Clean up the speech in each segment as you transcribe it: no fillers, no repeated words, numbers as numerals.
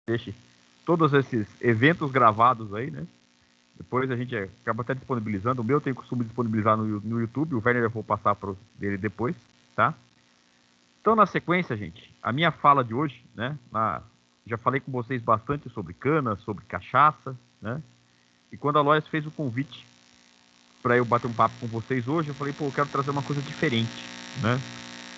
deixe todos esses eventos gravados aí, né? Depois a gente acaba até disponibilizando. O meu tem costume de disponibilizar no YouTube. O Werner eu vou passar para dele depois, tá? Então, na sequência, gente, a minha fala de hoje, né? Já falei com vocês bastante sobre cana, sobre cachaça, né? E quando a Lois fez o convite para eu bater um papo com vocês hoje, eu falei, pô, eu quero trazer uma coisa diferente, né?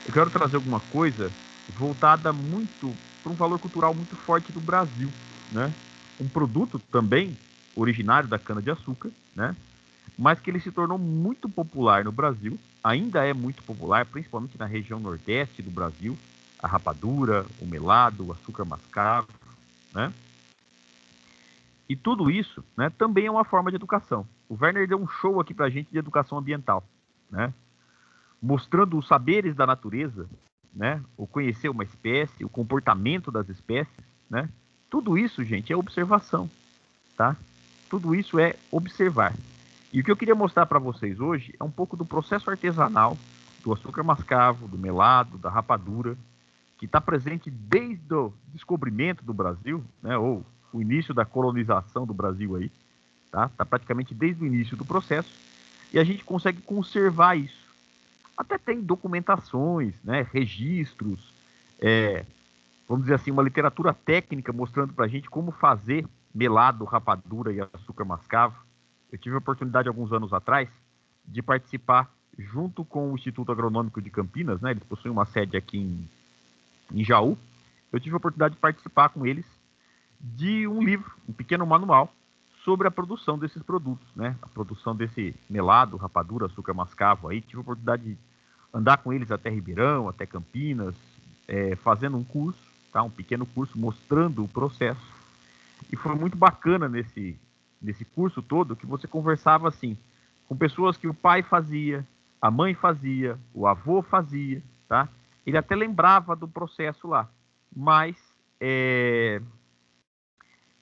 Eu quero trazer alguma coisa voltada muito para um valor cultural muito forte do Brasil, né? Um produto também originário da cana-de-açúcar, né? Mas que ele se tornou muito popular no Brasil, ainda é muito popular, principalmente na região nordeste do Brasil, a rapadura, o melado, o açúcar mascavo, né? E tudo isso, né, também é uma forma de educação. O Werner deu um show aqui pra gente de educação ambiental, né? Mostrando os saberes da natureza, né? O conhecer uma espécie, o comportamento das espécies, né? Tudo isso, gente, é observação, tá? Tudo isso é observar. E o que eu queria mostrar para vocês hoje é um pouco do processo artesanal do açúcar mascavo, do melado, da rapadura, que está presente desde o descobrimento do Brasil, né? Ou o início da colonização do Brasil aí, tá? Tá praticamente desde o início do processo e a gente consegue conservar isso. Até tem documentações, né? Registros, vamos dizer assim, uma literatura técnica mostrando para a gente como fazer melado, rapadura e açúcar mascavo. Eu tive a oportunidade, alguns anos atrás, de participar junto com o Instituto Agronômico de Campinas, né? Eles possuem uma sede aqui em Jaú. Eu tive a oportunidade de participar com eles de um livro, um pequeno manual, sobre a produção desses produtos, né? A produção desse melado, rapadura, açúcar mascavo aí. Tive a oportunidade de andar com eles até Ribeirão, até Campinas, fazendo um curso, tá? Um pequeno curso mostrando o processo. E foi muito bacana nesse curso todo que você conversava assim com pessoas que o pai fazia, a mãe fazia, o avô fazia, tá? Ele até lembrava do processo lá, mas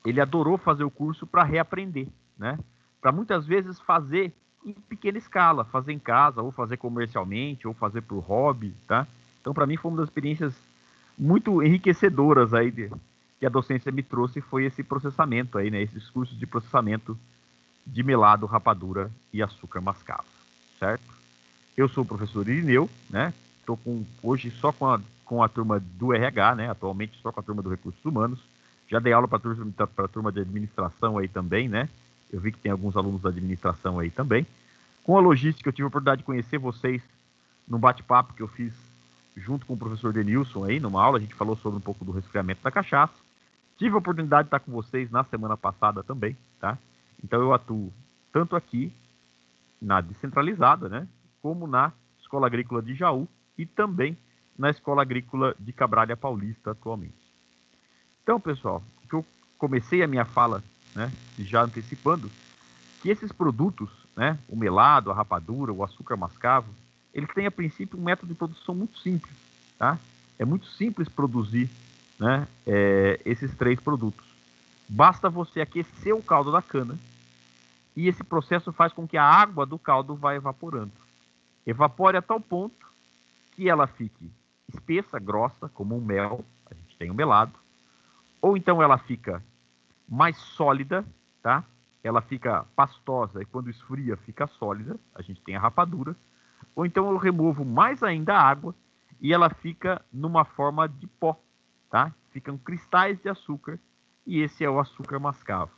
ele adorou fazer o curso para reaprender, né? Para muitas vezes fazer em pequena escala, fazer em casa, ou fazer comercialmente, ou fazer por hobby, tá? Então, para mim, foi uma das experiências muito enriquecedoras aí que a docência me trouxe, foi esse processamento aí, né? Esses cursos de processamento de melado, rapadura e açúcar mascavo, certo? Eu sou o professor Irineu, né? Estou hoje só com a turma do RH, né? Atualmente só com a turma do Recursos Humanos. Já dei aula para a turma de administração aí também, né? Eu vi que tem alguns alunos da administração aí também. Com a logística, eu tive a oportunidade de conhecer vocês num bate-papo que eu fiz junto com o professor Denilson aí, numa aula. A gente falou sobre um pouco do resfriamento da cachaça. Tive a oportunidade de estar com vocês na semana passada também, tá? Então eu atuo tanto aqui na descentralizada, né? Como na Escola Agrícola de Jaú e também na Escola Agrícola de Cabralha Paulista atualmente. Então, pessoal, que eu comecei a minha fala, né, já antecipando, que esses produtos, né, o melado, a rapadura, o açúcar mascavo, eles têm a princípio um método de produção muito simples, tá? É muito simples produzir, né, esses três produtos. Basta você aquecer o caldo da cana e esse processo faz com que a água do caldo vá evaporando. Evapore a tal ponto que ela fique espessa, grossa, como um mel, a gente tem o melado, ou então ela fica mais sólida, tá? Ela fica pastosa e quando esfria fica sólida, a gente tem a rapadura, ou então eu removo mais ainda a água e ela fica numa forma de pó, tá? Ficam cristais de açúcar e esse é o açúcar mascavo.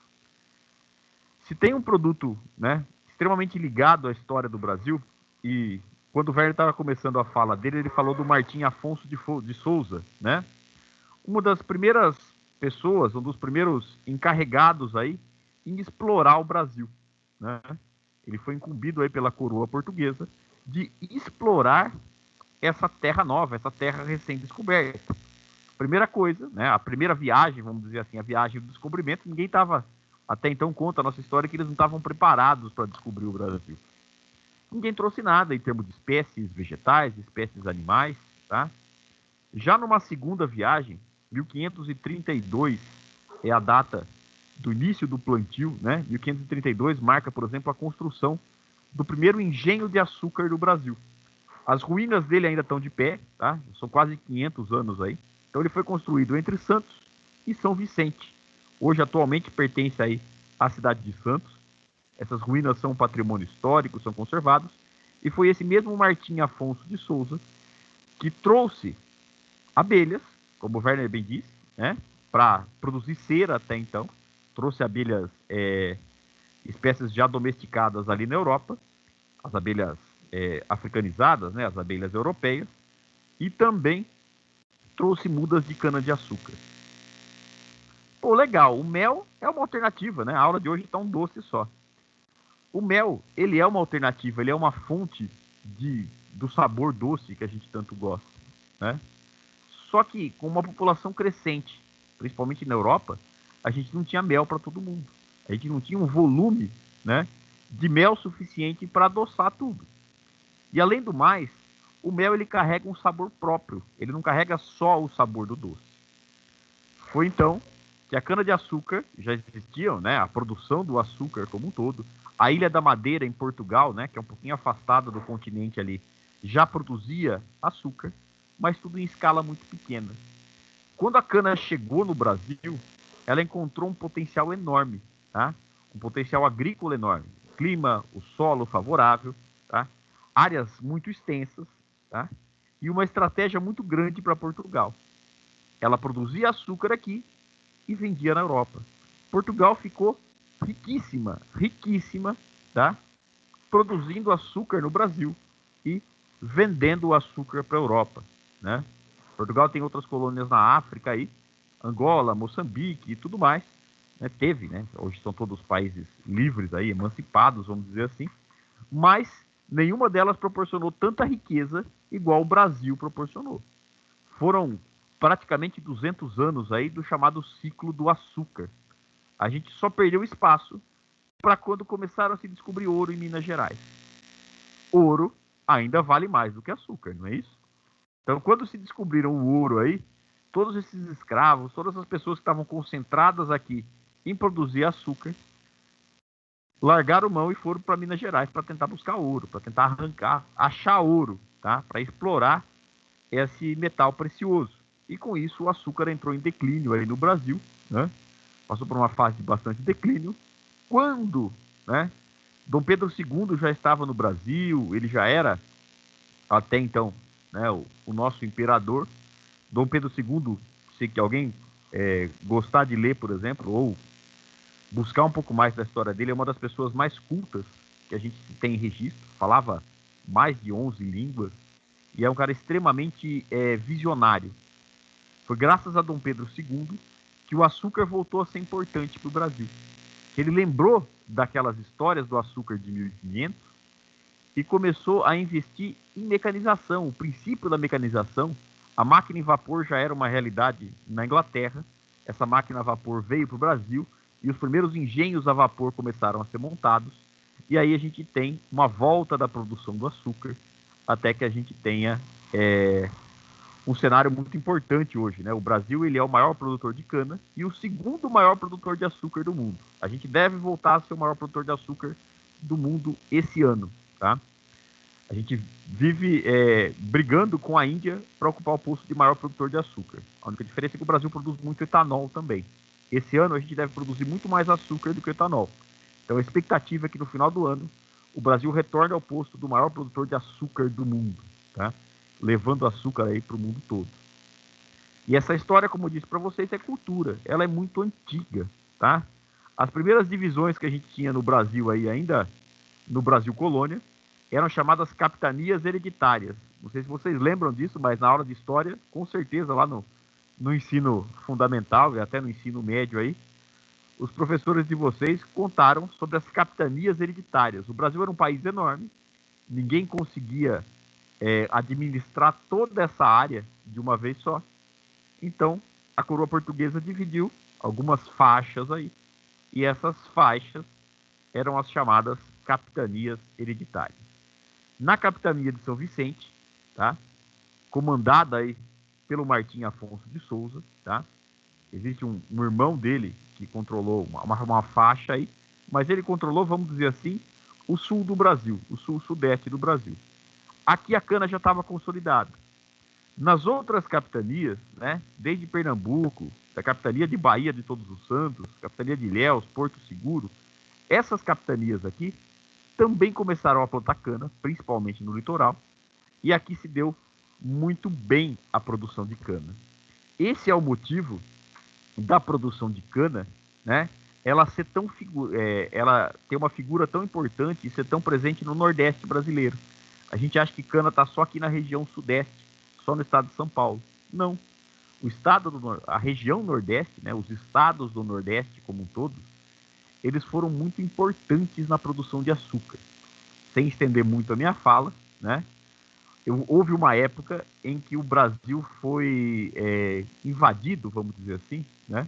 Se tem um produto, né, extremamente ligado à história do Brasil, e quando o Werner estava começando a fala dele, ele falou do Martim Afonso de Souza, né? Uma das primeiras pessoas, um dos primeiros encarregados aí em explorar o Brasil, né? Ele foi incumbido aí pela coroa portuguesa de explorar essa terra nova, essa terra recém-descoberta. Primeira coisa, né? A primeira viagem, vamos dizer assim, a viagem do descobrimento, ninguém estava, até então conta a nossa história, que eles não estavam preparados para descobrir o Brasil. Ninguém trouxe nada em termos de espécies vegetais, espécies animais, tá? Já numa segunda viagem, 1532 é a data do início do plantio, né? 1532 marca, por exemplo, a construção do primeiro engenho de açúcar do Brasil. As ruínas dele ainda estão de pé, tá? São quase 500 anos aí. Então ele foi construído entre Santos e São Vicente. Hoje, atualmente, pertence aí à cidade de Santos. Essas ruínas são patrimônio histórico, são conservados. E foi esse mesmo Martim Afonso de Souza que trouxe abelhas, como o Werner bem disse, né, para produzir cera até então. Trouxe abelhas, espécies já domesticadas ali na Europa, as abelhas africanizadas, né, as abelhas europeias, e também trouxe mudas de cana-de-açúcar. Pô, legal, o mel é uma alternativa, né? A aula de hoje está um doce só. O mel, ele é uma alternativa, ele é uma fonte do sabor doce que a gente tanto gosta, né? Só que com uma população crescente, principalmente na Europa, a gente não tinha mel para todo mundo. A gente não tinha um volume, né, de mel suficiente para adoçar tudo. E além do mais, o mel ele carrega um sabor próprio. Ele não carrega só o sabor do doce. Foi então que a cana-de-açúcar já existia, né, a produção do açúcar como um todo. A Ilha da Madeira, em Portugal, né, que é um pouquinho afastada do continente ali, já produzia açúcar, mas tudo em escala muito pequena. Quando a cana chegou no Brasil, ela encontrou um potencial enorme, tá? Um potencial agrícola enorme. Clima, o solo favorável, tá? Áreas muito extensas, tá? E uma estratégia muito grande para Portugal. Ela produzia açúcar aqui e vendia na Europa. Portugal ficou riquíssima, tá? Produzindo açúcar no Brasil e vendendo o açúcar para a Europa, né? Portugal tem outras colônias na África aí, Angola, Moçambique e tudo mais, né? Teve, né? Hoje são todos países livres aí, emancipados, vamos dizer assim, mas nenhuma delas proporcionou tanta riqueza igual o Brasil proporcionou. Foram praticamente 200 anos aí do chamado ciclo do açúcar. A gente só perdeu espaço para quando começaram a se descobrir ouro em Minas Gerais. Ouro ainda vale mais do que açúcar, não é isso? Então, quando se descobriram o ouro aí, todos esses escravos, todas as pessoas que estavam concentradas aqui em produzir açúcar, largaram mão e foram para Minas Gerais para tentar buscar ouro, para tentar arrancar, achar ouro, tá? Para explorar esse metal precioso. E com isso o açúcar entrou em declínio aí no Brasil, né? Passou por uma fase de bastante declínio. Quando, né, Dom Pedro II já estava no Brasil, ele já era até então, né, o nosso imperador. Dom Pedro II, se alguém gostar de ler, por exemplo, ou buscar um pouco mais da história dele, é uma das pessoas mais cultas que a gente tem em registro, falava mais de 11 línguas, e é um cara extremamente visionário. Foi graças a Dom Pedro II que o açúcar voltou a ser importante para o Brasil. Ele lembrou daquelas histórias do açúcar de 1500 e começou a investir em mecanização. O princípio da mecanização, a máquina em vapor já era uma realidade na Inglaterra. Essa máquina a vapor veio para o Brasil e os primeiros engenhos a vapor começaram a ser montados. E aí a gente tem uma volta da produção do açúcar até que a gente tenha um cenário muito importante hoje, né? O Brasil ele é o maior produtor de cana e o segundo maior produtor de açúcar do mundo. A gente deve voltar a ser o maior produtor de açúcar do mundo esse ano, tá? A gente vive brigando com a Índia para ocupar o posto de maior produtor de açúcar. A única diferença é que o Brasil produz muito etanol também. Esse ano a gente deve produzir muito mais açúcar do que etanol. Então a expectativa é que no final do ano o Brasil retorne ao posto do maior produtor de açúcar do mundo, tá? Levando açúcar aí para o mundo todo. E essa história, como eu disse para vocês, é cultura. Ela é muito antiga, tá? As primeiras divisões que a gente tinha no Brasil aí, ainda no Brasil colônia, eram chamadas capitanias hereditárias. Não sei se vocês lembram disso, mas na aula de história, com certeza lá no ensino fundamental e até no ensino médio aí, os professores de vocês contaram sobre as capitanias hereditárias. O Brasil era um país enorme, ninguém conseguia administrar toda essa área de uma vez só. Então, a coroa portuguesa dividiu algumas faixas aí, e essas faixas eram as chamadas capitanias hereditárias. Na capitania de São Vicente, tá? Comandada aí pelo Martim Afonso de Souza, tá? Existe um irmão dele que controlou uma faixa aí, mas ele controlou, vamos dizer assim, o sul do Brasil, o sul-sudeste do Brasil. Aqui a cana já estava consolidada. Nas outras capitanias, né, desde Pernambuco, da capitania de Bahia de Todos os Santos, capitania de Ilhéus, Porto Seguro, essas capitanias aqui também começaram a plantar cana, principalmente no litoral, e aqui se deu muito bem a produção de cana. Esse é o motivo da produção de cana, né? Ela ser tão ela ter uma figura tão importante e ser tão presente no Nordeste brasileiro. A gente acha que cana está só aqui na região Sudeste, só no estado de São Paulo. Não. O estado a região Nordeste, né? Os estados do Nordeste como um todo, eles foram muito importantes na produção de açúcar. Sem estender muito a minha fala, né? Houve uma época em que o Brasil foi invadido, vamos dizer assim, né,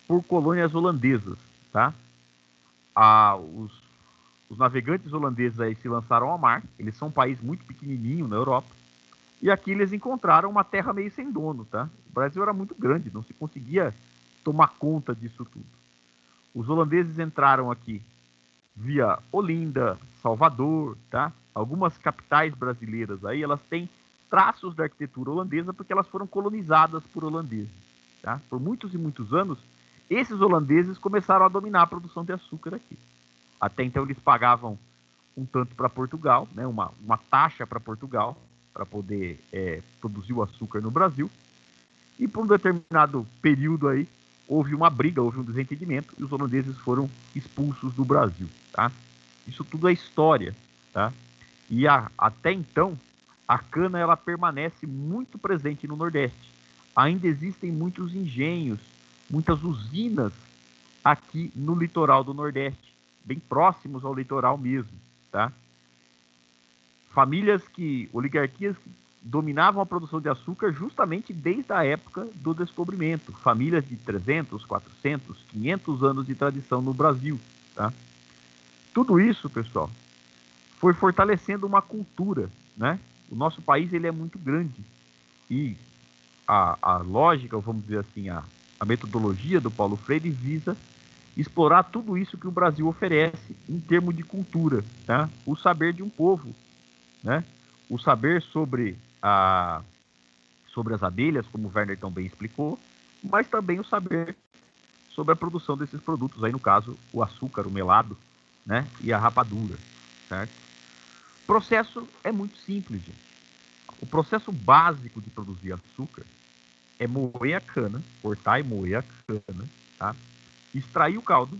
por colônias holandesas, tá? Os navegantes holandeses aí se lançaram ao mar, eles são um país muito pequenininho na Europa, e aqui eles encontraram uma terra meio sem dono, tá? O Brasil era muito grande, não se conseguia tomar conta disso tudo. Os holandeses entraram aqui via Olinda, Salvador, tá? Algumas capitais brasileiras aí, elas têm traços da arquitetura holandesa porque elas foram colonizadas por holandeses, tá? Por muitos e muitos anos, esses holandeses começaram a dominar a produção de açúcar aqui. Até então eles pagavam um tanto para Portugal, né? Uma taxa para Portugal para poder produzir o açúcar no Brasil. E por um determinado período aí, houve uma briga, houve um desentendimento e os holandeses foram expulsos do Brasil, tá? Isso tudo é história, tá? E até então, a cana ela permanece muito presente no Nordeste. Ainda existem muitos engenhos, muitas usinas aqui no litoral do Nordeste, bem próximos ao litoral mesmo, tá? Oligarquias que dominavam a produção de açúcar justamente desde a época do descobrimento. Famílias de 300, 400, 500 anos de tradição no Brasil, tá? Tudo isso, pessoal, foi fortalecendo uma cultura, né? O nosso país ele é muito grande e a lógica, vamos dizer assim, a metodologia do Paulo Freire visa explorar tudo isso que o Brasil oferece em termos de cultura, tá? O saber de um povo, né? O saber sobre as abelhas, como o Werner tão bem explicou, mas também o saber sobre a produção desses produtos, aí no caso, o açúcar, o melado, né? E a rapadura, certo? O processo é muito simples, gente. O processo básico de produzir açúcar é moer a cana, cortar e moer a cana, tá? Extrair o caldo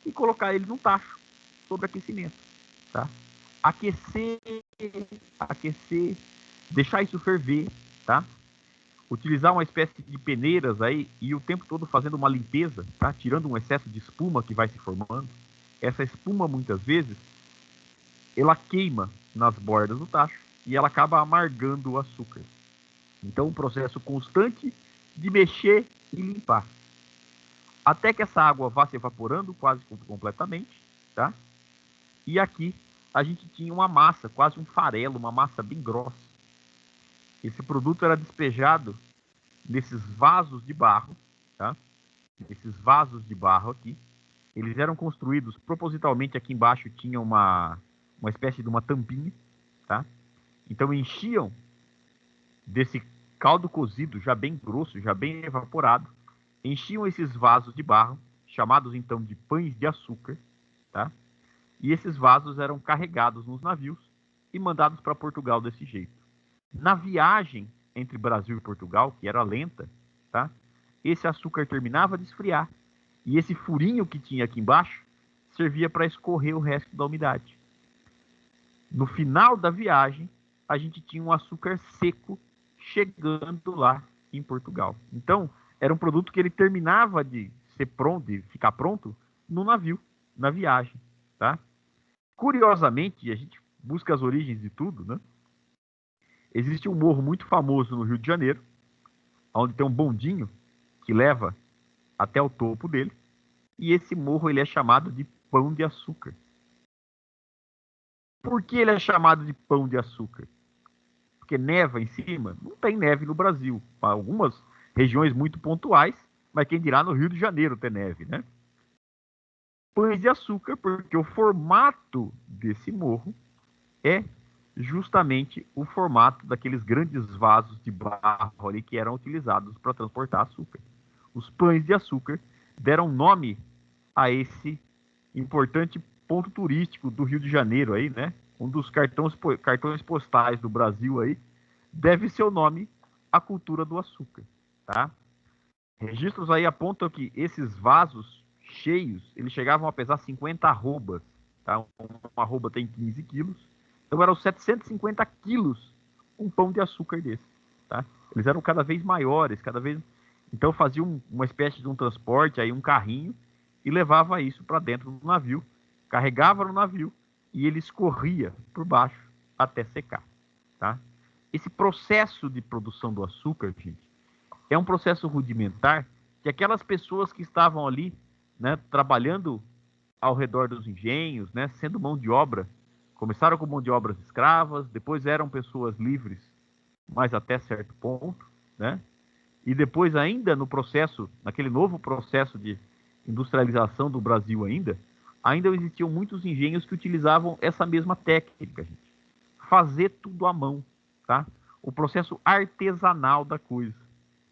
e colocar ele num tacho sobre aquecimento, tá? Aquecer, deixar isso ferver, tá? Utilizar uma espécie de peneiras aí e o tempo todo fazendo uma limpeza, tá? Tirando um excesso de espuma que vai se formando. Essa espuma, muitas vezes, ela queima nas bordas do tacho e ela acaba amargando o açúcar. Então, um processo constante de mexer e limpar. Até que essa água vá se evaporando quase completamente, tá? E aqui a gente tinha uma massa, quase um farelo, uma massa bem grossa. Esse produto era despejado nesses vasos de barro, tá? Esses vasos de barro aqui, eles eram construídos propositalmente. Aqui embaixo tinha uma espécie de uma tampinha, tá? Então enchiam desse caldo cozido, já bem grosso, já bem evaporado, enchiam esses vasos de barro, chamados então de pães de açúcar, tá? E esses vasos eram carregados nos navios e mandados para Portugal desse jeito. Na viagem entre Brasil e Portugal, que era lenta, tá? Esse açúcar terminava de esfriar e esse furinho que tinha aqui embaixo servia para escorrer o resto da umidade. No final da viagem, a gente tinha um açúcar seco chegando lá em Portugal. Então, era um produto que ele terminava de ser pronto, de ficar pronto no navio, na viagem, tá? Curiosamente, a gente busca as origens de tudo, né? Existe um morro muito famoso no Rio de Janeiro, onde tem um bondinho que leva até o topo dele, e esse morro ele é chamado de Pão de Açúcar. Por que ele é chamado de Pão de Açúcar? Porque neva em cima? Não tem neve no Brasil. Algumas regiões muito pontuais, mas quem dirá no Rio de Janeiro ter neve, né? Pães de açúcar, porque o formato desse morro é justamente o formato daqueles grandes vasos de barro ali que eram utilizados para transportar açúcar. Os pães de açúcar deram nome a esse importante ponto turístico do Rio de Janeiro aí, né? Um dos cartões postais do Brasil aí deve seu nome à cultura do açúcar, tá? Registros aí apontam que esses vasos cheios, eles chegavam a pesar 50 arrobas, tá? Uma arroba tem 15 quilos, então eram 750 quilos um pão de açúcar desse, tá? Eles eram cada vez maiores, cada vez... Então faziam uma espécie de um transporte, aí um carrinho, e levava isso para dentro do navio, carregava no navio, e ele escorria por baixo até secar, tá? Esse processo de produção do açúcar, gente, é um processo rudimentar que aquelas pessoas que estavam ali, né, trabalhando ao redor dos engenhos, né, sendo mão de obra, começaram com mão de obras escravas, depois eram pessoas livres, mas até certo ponto, né, e depois ainda no processo, naquele novo processo de industrialização do Brasil ainda existiam muitos engenhos que utilizavam essa mesma técnica, gente. Fazer tudo à mão, tá? O processo artesanal da coisa.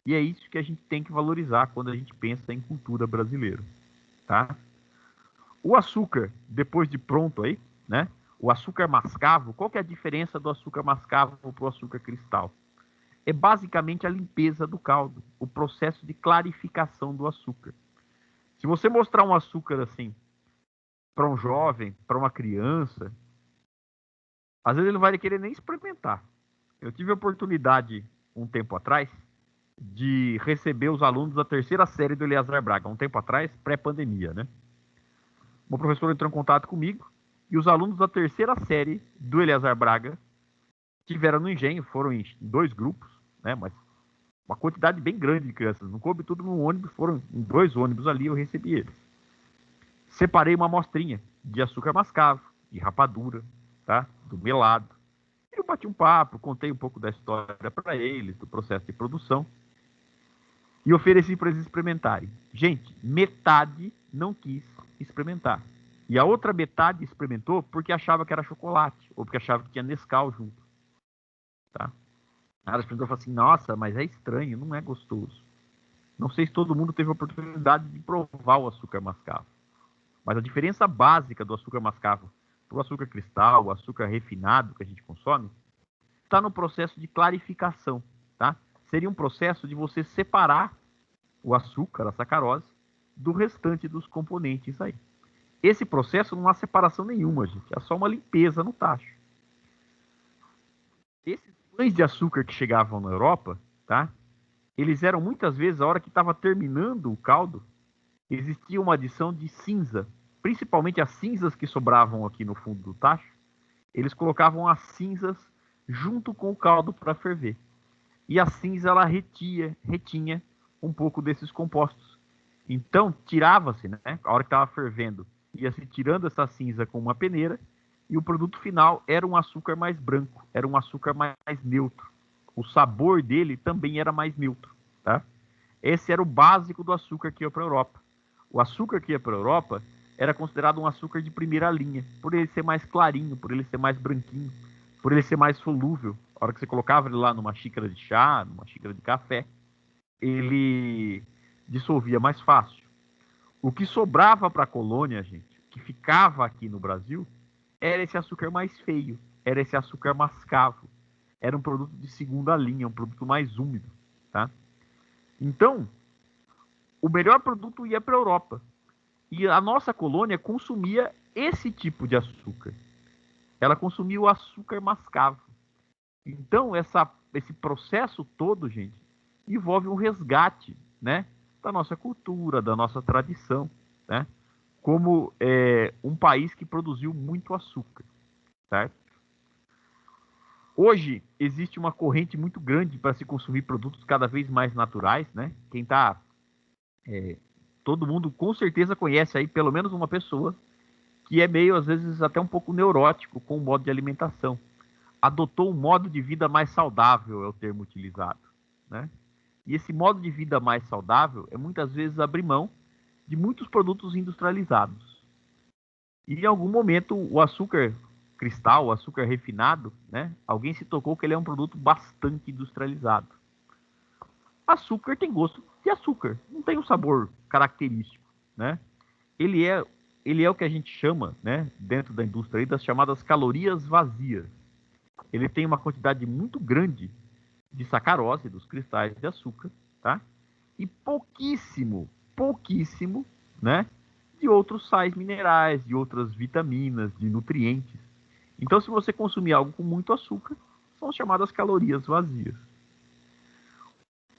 E é isso que a gente tem que valorizar quando a gente pensa em cultura brasileira, tá? O açúcar, depois de pronto aí, né? O açúcar mascavo, qual que é a diferença do açúcar mascavo para o açúcar cristal? É basicamente a limpeza do caldo, o processo de clarificação do açúcar. Se você mostrar um açúcar assim para um jovem, para uma criança, às vezes ele não vai querer nem experimentar. Eu tive a oportunidade, um tempo atrás, de receber os alunos da terceira série do Eleazar Braga, um tempo atrás, pré-pandemia, né? Uma professora entrou em contato comigo e os alunos da terceira série do Eleazar Braga tiveram no engenho, foram em 2 grupos, né? Mas uma quantidade bem grande de crianças, não coube tudo num ônibus, foram em 2 ônibus ali, eu recebi eles. Separei uma amostrinha de açúcar mascavo, de rapadura, tá? Do melado. Eu bati um papo, contei um pouco da história para eles, do processo de produção, e ofereci para eles experimentarem. Gente, metade não quis experimentar. E a outra metade experimentou porque achava que era chocolate, ou porque achava que tinha Nescau junto. Tá? Ela experimentou e falou assim, nossa, mas é estranho, não é gostoso. Não sei se todo mundo teve a oportunidade de provar o açúcar mascavo. Mas a diferença básica do açúcar mascavo para o açúcar cristal, o açúcar refinado que a gente consome, está no processo de clarificação, tá? Seria um processo de você separar o açúcar, a sacarose, do restante dos componentes aí. Esse processo não há separação nenhuma, gente. É só uma limpeza no tacho. Esses pães de açúcar que chegavam na Europa, tá? Eles eram muitas vezes, a hora que estava terminando o caldo, existia uma adição de cinza, principalmente as cinzas que sobravam aqui no fundo do tacho, eles colocavam as cinzas junto com o caldo para ferver. E a cinza, ela retinha um pouco desses compostos. Então, tirava-se, né? A hora que estava fervendo, ia-se tirando essa cinza com uma peneira, e o produto final era um açúcar mais branco, era um açúcar mais neutro. O sabor dele também era mais neutro, tá? Esse era o básico do açúcar que ia para a Europa. O açúcar que ia para a Europa era considerado um açúcar de primeira linha, por ele ser mais clarinho, por ele ser mais branquinho, por ele ser mais solúvel. A hora que você colocava ele lá numa xícara de chá, numa xícara de café, ele dissolvia mais fácil. O que sobrava para a colônia, gente, que ficava aqui no Brasil, era esse açúcar mais feio, era esse açúcar mascavo. Era um produto de segunda linha, um produto mais úmido, tá? Então, o melhor produto ia para a Europa. E a nossa colônia consumia esse tipo de açúcar. Ela consumia o açúcar mascavo. Então, esse processo todo, gente, envolve um resgate, né, da nossa cultura, da nossa tradição, né, como um país que produziu muito açúcar, certo? Hoje existe uma corrente muito grande para se consumir produtos cada vez mais naturais, né? Todo mundo com certeza conhece aí pelo menos uma pessoa que é meio, às vezes, até um pouco neurótico com o modo de alimentação. Adotou um modo de vida mais saudável, é o termo utilizado, né? E esse modo de vida mais saudável é muitas vezes abrir mão de muitos produtos industrializados. E em algum momento o açúcar cristal, o açúcar refinado, né? Alguém se tocou que ele é um produto bastante industrializado. Açúcar tem gosto de açúcar, não tem um sabor característico, né? Ele é, ele é o que a gente chama, né, dentro da indústria aí, das chamadas calorias vazias. Ele tem uma quantidade muito grande de sacarose, dos cristais de açúcar, tá? E pouquíssimo, né, de outros sais minerais, de outras vitaminas, de nutrientes. Então, se você consumir algo com muito açúcar, são chamadas calorias vazias.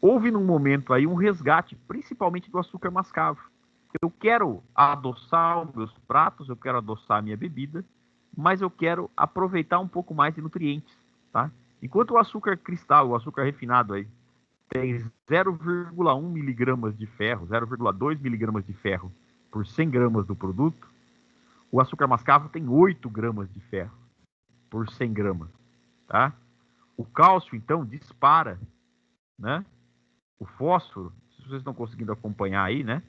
Houve num momento aí um resgate, principalmente do açúcar mascavo. Eu quero adoçar os meus pratos, eu quero adoçar a minha bebida, mas eu quero aproveitar um pouco mais de nutrientes, tá? Enquanto o açúcar cristal, o açúcar refinado aí, tem 0,1 miligramas de ferro, 0,2 miligramas de ferro por 100 gramas do produto, o açúcar mascavo tem 8 gramas de ferro por 100 gramas, tá? O cálcio, então, dispara, né? O fósforo, se vocês estão conseguindo acompanhar aí, né?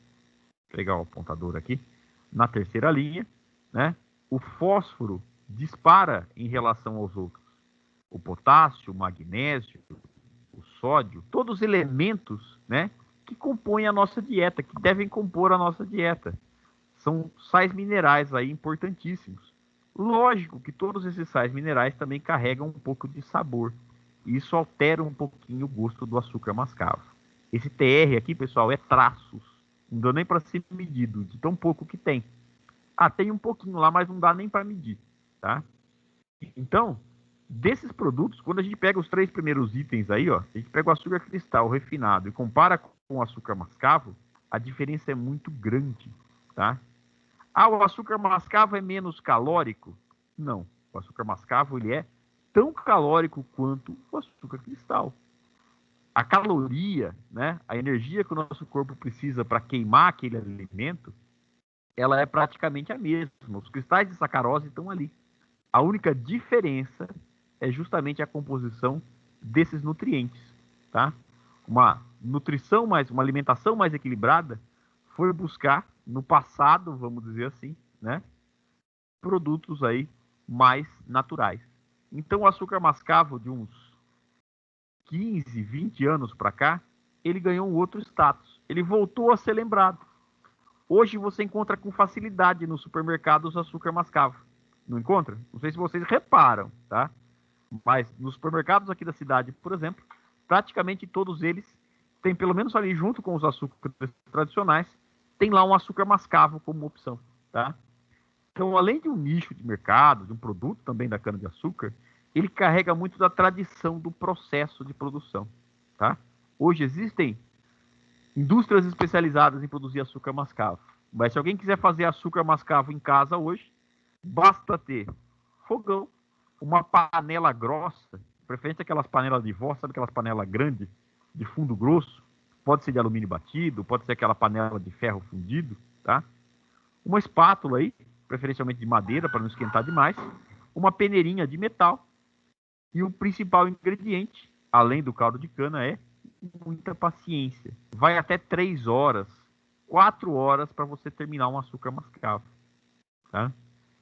Vou pegar o apontador aqui, na terceira linha, né? O fósforo dispara em relação aos outros. O potássio, o magnésio, o sódio, todos os elementos, né, que compõem a nossa dieta, que devem compor a nossa dieta. São sais minerais aí importantíssimos. Lógico que todos esses sais minerais também carregam um pouco de sabor. E isso altera um pouquinho o gosto do açúcar mascavo. Esse TR aqui, pessoal, é traços. Não deu nem para ser medido, de tão pouco que tem. Ah, tem um pouquinho lá, mas não dá nem para medir, tá? Então, desses produtos, quando a gente pega os 3 primeiros itens aí, ó, a gente pega o açúcar cristal refinado e compara com o açúcar mascavo, a diferença é muito grande, tá? Ah, o açúcar mascavo é menos calórico? Não. O açúcar mascavo, ele é tão calórico quanto o açúcar cristal. A caloria, né, a energia que o nosso corpo precisa para queimar aquele alimento, ela é praticamente a mesma. Os cristais de sacarose estão ali. A única diferença é justamente a composição desses nutrientes, tá? Uma nutrição mais, uma alimentação mais equilibrada foi buscar no passado, vamos dizer assim, né, produtos aí mais naturais. Então o açúcar mascavo de uns 15, 20 anos para cá, ele ganhou um outro status. Ele voltou a ser lembrado. Hoje você encontra com facilidade nos supermercados açúcar mascavo. Não encontra? Não sei se vocês reparam, tá? Mas nos supermercados aqui da cidade, por exemplo, praticamente todos eles têm, pelo menos ali junto com os açúcares tradicionais, tem lá um açúcar mascavo como opção, tá? Então, além de um nicho de mercado, de um produto também da cana-de-açúcar, ele carrega muito da tradição do processo de produção, tá? Hoje existem indústrias especializadas em produzir açúcar mascavo. Mas se alguém quiser fazer açúcar mascavo em casa hoje, basta ter fogão, uma panela grossa, preferência aquelas panelas de vó, sabe aquelas panelas grandes, de fundo grosso? Pode ser de alumínio batido, pode ser aquela panela de ferro fundido, tá? Uma espátula aí, preferencialmente de madeira, para não esquentar demais, uma peneirinha de metal, e o principal ingrediente, além do caldo de cana, é muita paciência. Vai até 3 horas, 4 horas para você terminar um açúcar mascavo, tá?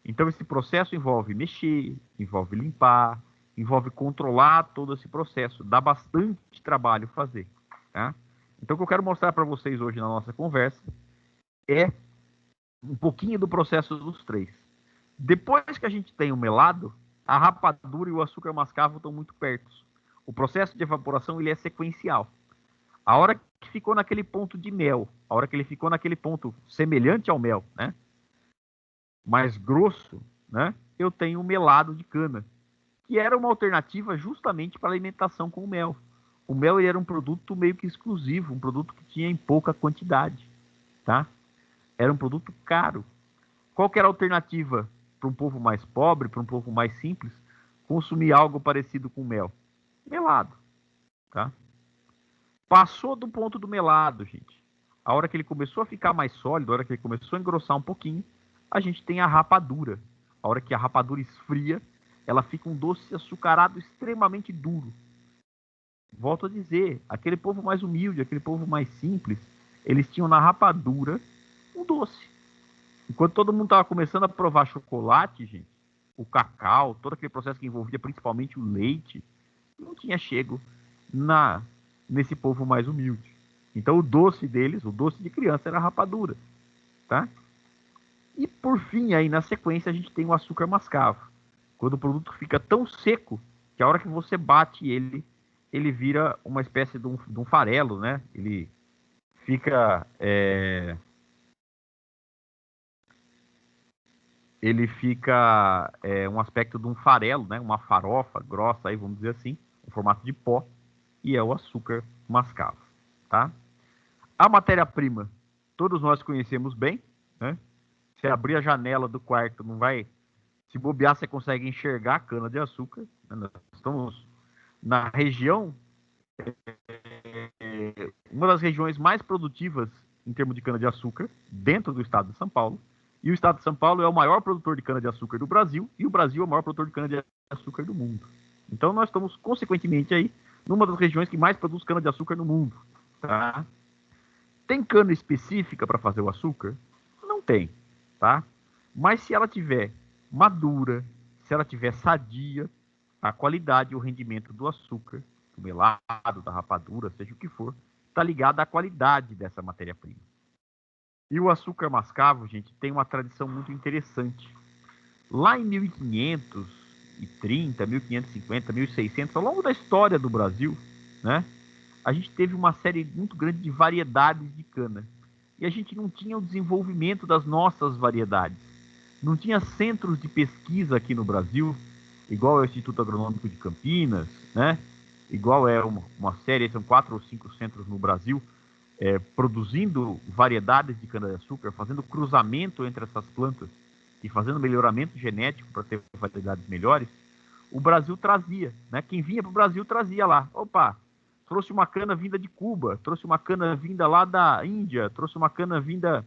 Então esse processo envolve mexer, envolve limpar, envolve controlar todo esse processo. Dá bastante trabalho fazer, tá? Então o que eu quero mostrar para vocês hoje na nossa conversa é um pouquinho do processo dos 3. Depois que a gente tem o melado, a rapadura e o açúcar mascavo estão muito perto. O processo de evaporação ele é sequencial. A hora que ficou naquele ponto de mel, a hora que ele ficou naquele ponto semelhante ao mel, né, mais grosso, né, eu tenho o melado de cana, que era uma alternativa justamente para alimentação com o mel. O mel ele era um produto meio que exclusivo, um produto que tinha em pouca quantidade, tá? Era um produto caro. Qual que era a alternativa para um povo mais pobre, para um povo mais simples, consumir algo parecido com mel? Melado, tá? Passou do ponto do melado, gente. A hora que ele começou a ficar mais sólido, a hora que ele começou a engrossar um pouquinho, a gente tem a rapadura. A hora que a rapadura esfria, ela fica um doce açucarado extremamente duro. Volto a dizer, aquele povo mais humilde, aquele povo mais simples, eles tinham na rapadura um doce. Enquanto todo mundo estava começando a provar chocolate, gente, o cacau, todo aquele processo que envolvia principalmente o leite, não tinha chego nesse povo mais humilde. Então o doce deles, o doce de criança, era a rapadura, tá? E por fim, aí na sequência, a gente tem o açúcar mascavo. Quando o produto fica tão seco que a hora que você bate ele, ele vira uma espécie de um farelo, né? Ele fica um aspecto de um farelo, né? Uma farofa grossa, aí vamos dizer assim, em formato de pó, e é o açúcar mascavo, tá? A matéria-prima, todos nós conhecemos bem, né? Se abrir a janela do quarto, não vai. Se bobear, você consegue enxergar a cana-de-açúcar. Né? Nós estamos na região, uma das regiões mais produtivas em termos de cana-de-açúcar, dentro do estado de São Paulo. E o estado de São Paulo é o maior produtor de cana-de-açúcar do Brasil, e o Brasil é o maior produtor de cana-de-açúcar do mundo. Então, nós estamos, consequentemente, aí, numa das regiões que mais produz cana-de-açúcar no mundo. Tá? Tem cana específica para fazer o açúcar? Não tem, tá? Mas se ela tiver madura, se ela tiver sadia, a qualidade e o rendimento do açúcar, do melado, da rapadura, seja o que for, está ligada à qualidade dessa matéria-prima. E o açúcar mascavo, gente, tem uma tradição muito interessante. Lá em 1530, 1550, 1600, ao longo da história do Brasil, né, a gente teve uma série muito grande de variedades de cana. E a gente não tinha o desenvolvimento das nossas variedades. Não tinha centros de pesquisa aqui no Brasil, igual é o Instituto Agronômico de Campinas, né? Igual é uma série, são 4 ou 5 centros no Brasil, produzindo variedades de cana-de-açúcar, fazendo cruzamento entre essas plantas e fazendo melhoramento genético para ter variedades melhores. O Brasil trazia, né? Quem vinha para o Brasil trazia lá. Opa, trouxe uma cana vinda de Cuba, trouxe uma cana vinda lá da Índia, trouxe uma cana vinda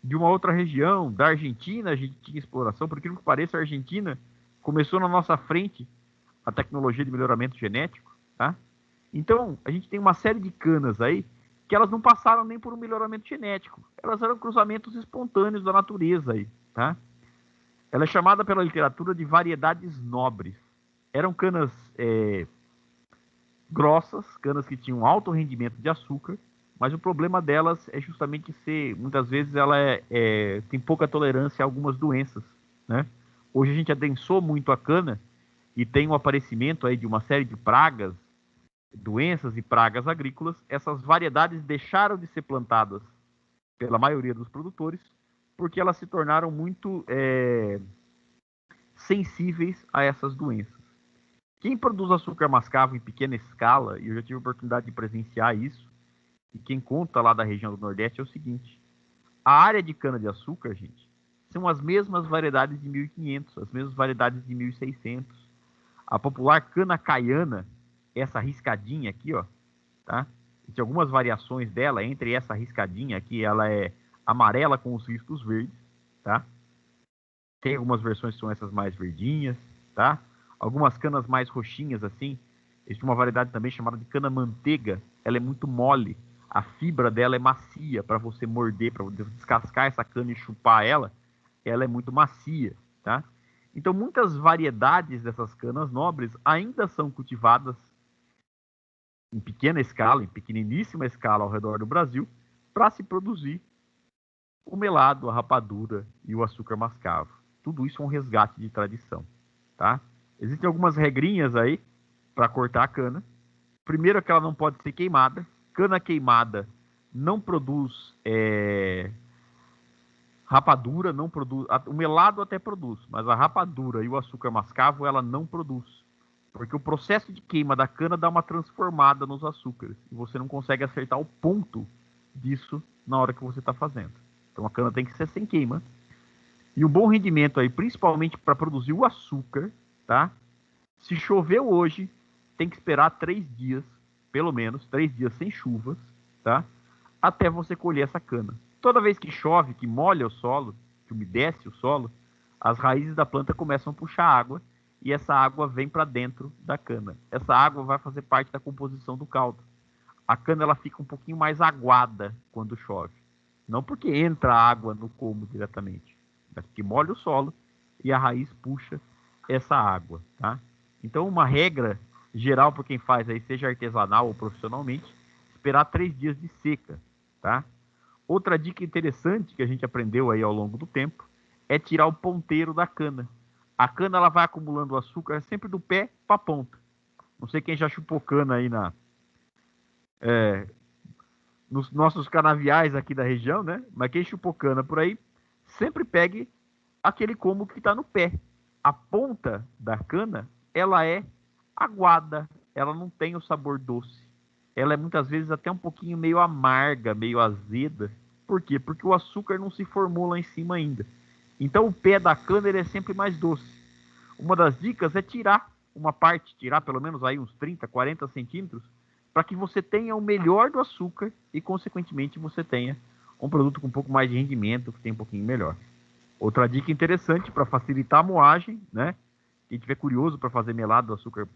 de uma outra região, da Argentina. A gente tinha exploração, por incrível que pareça, a Argentina começou na nossa frente a tecnologia de melhoramento genético, tá? Então, a gente tem uma série de canas aí que elas não passaram nem por um melhoramento genético. Elas eram cruzamentos espontâneos da natureza aí, tá? Ela é chamada pela literatura de variedades nobres. Eram canas grossas, canas que tinham alto rendimento de açúcar, mas o problema delas é justamente ser, muitas vezes, ela tem pouca tolerância a algumas doenças, né? Hoje a gente adensou muito a cana e tem o aparecimento aí de uma série de pragas, doenças e pragas agrícolas. Essas variedades deixaram de ser plantadas pela maioria dos produtores porque elas se tornaram muito sensíveis a essas doenças. Quem produz açúcar mascavo em pequena escala, e eu já tive a oportunidade de presenciar isso, e quem conta lá da região do Nordeste é o seguinte: a área de cana-de-açúcar, gente, são as mesmas variedades de 1500, as mesmas variedades de 1600. A popular cana caiana, essa riscadinha aqui, ó, tá? Tem algumas variações dela, entre essa riscadinha aqui, ela é amarela com os riscos verdes, tá? Tem algumas versões que são essas mais verdinhas, tá? Algumas canas mais roxinhas, assim. Existe uma variedade também chamada de cana-manteiga. Ela é muito mole. A fibra dela é macia para você morder, para você descascar essa cana e chupar ela. Ela é muito macia, tá? Então, muitas variedades dessas canas nobres ainda são cultivadas em pequena escala, em pequeniníssima escala ao redor do Brasil, para se produzir o melado, a rapadura e o açúcar mascavo. Tudo isso é um resgate de tradição, tá? Existem algumas regrinhas aí para cortar a cana. Primeiro é que ela não pode ser queimada. Cana queimada não produz rapadura, não produz. O melado até produz, mas a rapadura e o açúcar mascavo ela não produz. Porque o processo de queima da cana dá uma transformada nos açúcares. E você não consegue acertar o ponto disso na hora que você está fazendo. Então a cana tem que ser sem queima. E um bom rendimento aí, principalmente para produzir o açúcar, tá? Se choveu hoje, tem que esperar 3 dias, pelo menos, 3 dias sem chuvas, tá? Até você colher essa cana. Toda vez que chove, que molha o solo, que umedece o solo, as raízes da planta começam a puxar água e essa água vem para dentro da cana. Essa água vai fazer parte da composição do caldo. A cana ela fica um pouquinho mais aguada quando chove. Não porque entra água no colmo diretamente, mas porque molha o solo e a raiz puxa essa água, tá? Então, uma regra geral para quem faz aí, seja artesanal ou profissionalmente, esperar 3 dias de seca, tá? Outra dica interessante que a gente aprendeu aí ao longo do tempo é tirar o ponteiro da cana. A cana ela vai acumulando açúcar sempre do pé para a ponta. Não sei quem já chupou cana aí nos nossos canaviais aqui da região, né? Mas quem chupou cana por aí, sempre pegue aquele como que está no pé. A ponta da cana, ela é aguada, ela não tem o sabor doce. Ela é muitas vezes até um pouquinho meio amarga, meio azeda. Por quê? Porque o açúcar não se formou lá em cima ainda. Então o pé da cana ele é sempre mais doce. Uma das dicas é tirar uma parte, tirar pelo menos aí uns 30, 40 centímetros, para que você tenha o melhor do açúcar e, consequentemente, você tenha um produto com um pouco mais de rendimento, que tem um pouquinho melhor. Outra dica interessante para facilitar a moagem, né? Quem tiver curioso para fazer melado do açúcar